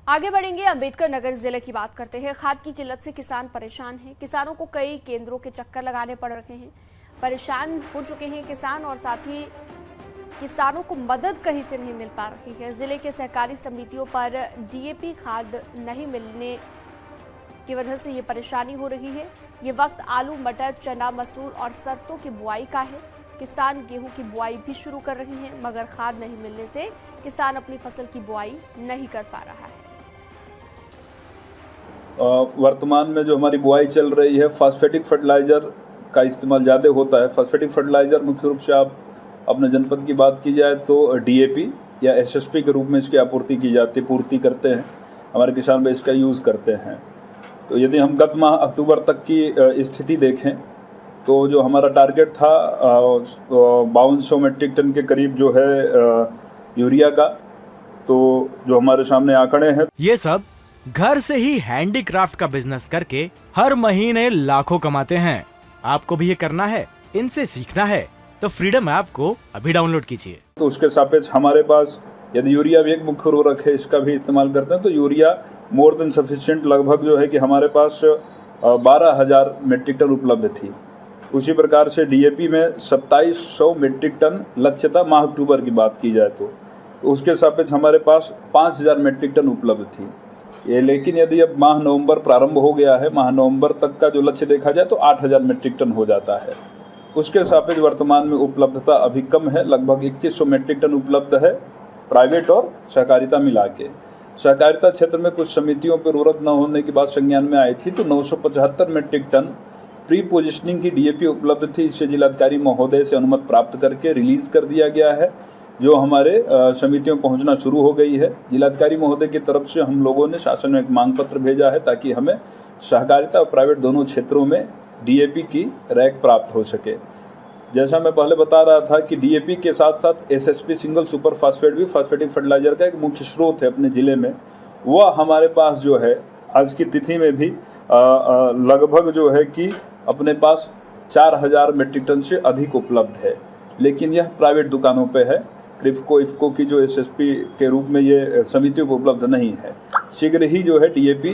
आगे बढ़ेंगे, अंबेडकर नगर जिले की बात करते हैं। खाद की किल्लत से किसान परेशान हैं। किसानों को कई केंद्रों के चक्कर लगाने पड़ रहे हैं। परेशान हो चुके हैं किसान और साथ ही किसानों को मदद कहीं से नहीं मिल पा रही है। जिले के सहकारी समितियों पर डीएपी खाद नहीं मिलने की वजह से ये परेशानी हो रही है। ये वक्त आलू, मटर, चना, मसूर और सरसों की बुआई का है। किसान गेहूं की बुआई भी शुरू कर रहे हैं, मगर खाद नहीं मिलने से किसान अपनी फसल की बुआई नहीं कर पा रहा है। वर्तमान में जो हमारी बुआई चल रही है, फास्फेटिक फर्टिलाइज़र का इस्तेमाल ज़्यादा होता है। फास्फेटिक फर्टिलाइज़र मुख्य रूप से आप अपने जनपद की बात की जाए तो डीएपी या एसएसपी के रूप में इसकी आपूर्ति की जाती है, पूर्ति करते हैं हमारे किसान, इसका यूज़ करते हैं। तो यदि हम गत माह अक्टूबर तक की स्थिति देखें तो जो हमारा टारगेट था 5200 मेट्रिक टन के करीब जो है यूरिया का, तो जो हमारे सामने आंकड़े हैं। ये सब घर से ही हैंडीक्राफ्ट का बिजनेस करके हर महीने लाखों कमाते हैं। आपको भी ये करना है, इनसे सीखना है तो फ्रीडम ऐप को अभी डाउनलोड कीजिए। तो उसके सापेक्ष हमारे पास यदि यूरिया भी एक मुख्य उर्वरक है, इसका भी इस्तेमाल करते हैं, तो यूरिया मोर देन सफिशिएंट लगभग जो है कि हमारे पास 12,000 मेट्रिक टन उपलब्ध थी। उसी प्रकार से डीएपी में 2700 मेट्रिक टन लक्ष्य था माह अक्टूबर की बात की जाए तो उसके सापेक्ष हमारे पास 5,000 मेट्रिक टन उपलब्ध थी ये। लेकिन यदि अब माह नवंबर प्रारंभ हो गया है, माह नवंबर तक का जो लक्ष्य देखा जाए तो 8,000 मेट्रिक टन हो जाता है। उसके सापेक्ष वर्तमान में उपलब्धता अभी कम है, लगभग 2100 मेट्रिक टन उपलब्ध है प्राइवेट और सहकारिता मिला के। सहकारिता क्षेत्र में कुछ समितियों पर उर्वरक न होने की बात संज्ञान में आई थी, तो 975 मेट्रिक टन प्री पोजिशनिंग की डीएपी उपलब्ध थी। इससे जिलाधिकारी महोदय से अनुमति प्राप्त करके रिलीज कर दिया गया है, जो हमारे समितियों में पहुंचना शुरू हो गई है। जिलाधिकारी महोदय की तरफ से हम लोगों ने शासन में एक मांग पत्र भेजा है ताकि हमें सहकारिता और प्राइवेट दोनों क्षेत्रों में डीएपी की रैक प्राप्त हो सके। जैसा मैं पहले बता रहा था कि डीएपी के साथ साथ एसएसपी सिंगल सुपर फास्फेट भी फास्फेटिक फर्टिलाइजर का एक मुख्य स्रोत है अपने ज़िले में। वह हमारे पास जो है आज की तिथि में भी लगभग जो है कि अपने पास 4,000 मेट्रिक टन से अधिक उपलब्ध है, लेकिन यह प्राइवेट दुकानों पे है। क्रिफ्को इफ्को की जो एसएसपी के रूप में ये समितियों को उपलब्ध नहीं है। शीघ्र ही जो है डीएपी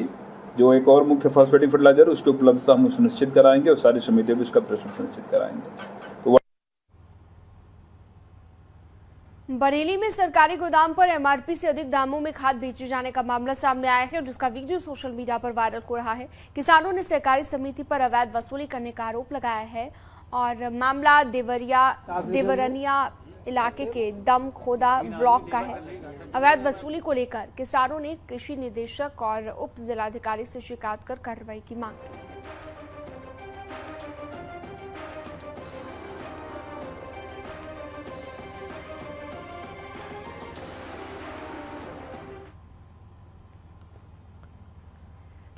जो एक और मुख्य फास्फेटिक फर्टिलाइजर उसकी उपलब्धता हम सुनिश्चित कराएंगे और सारी समितियों भी इसका प्रेषण सुनिश्चित कराएंगे। तो बरेली में सरकारी गोदाम पर एमआरपी से अधिक दामों में खाद बेचे जाने का मामला सामने आया है, जिसका वीडियो सोशल मीडिया पर वायरल हो रहा है। किसानों ने सहकारी समिति पर अवैध वसूली करने का आरोप लगाया है और मामला देवरनिया इलाके के दम खोदा ब्लॉक का है। अवैध वसूली को लेकर किसानों ने कृषि निदेशक और उप जिलाधिकारी से शिकायत कर कार्रवाई की मांग की।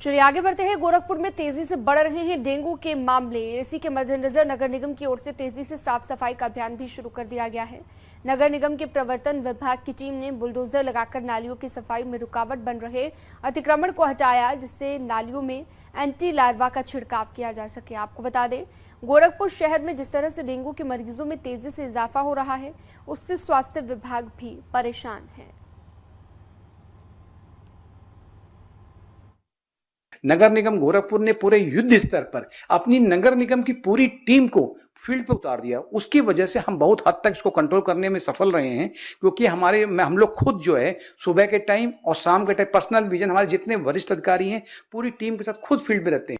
चलिए आगे बढ़ते हैं। गोरखपुर में तेजी से बढ़ रहे हैं डेंगू के मामले। इसी के मद्देनजर नगर निगम की ओर से तेजी से साफ सफाई का अभियान भी शुरू कर दिया गया है। नगर निगम के प्रवर्तन विभाग की टीम ने बुलडोजर लगाकर नालियों की सफाई में रुकावट बन रहे अतिक्रमण को हटाया, जिससे नालियों में एंटी लार्वा का छिड़काव किया जा सके। आपको बता दें, गोरखपुर शहर में जिस तरह से डेंगू के मरीजों में तेजी से इजाफा हो रहा है, उससे स्वास्थ्य विभाग भी परेशान है। नगर निगम गोरखपुर ने पूरे युद्ध स्तर पर अपनी नगर निगम की पूरी टीम को फील्ड पे उतार दिया। उसकी वजह से हम बहुत हद तक इसको कंट्रोल करने में सफल रहे हैं, क्योंकि हम लोग खुद जो है सुबह के टाइम और शाम के टाइम पर्सनल विजन, हमारे जितने वरिष्ठ अधिकारी हैं पूरी टीम के साथ खुद फील्ड पे रहते हैं।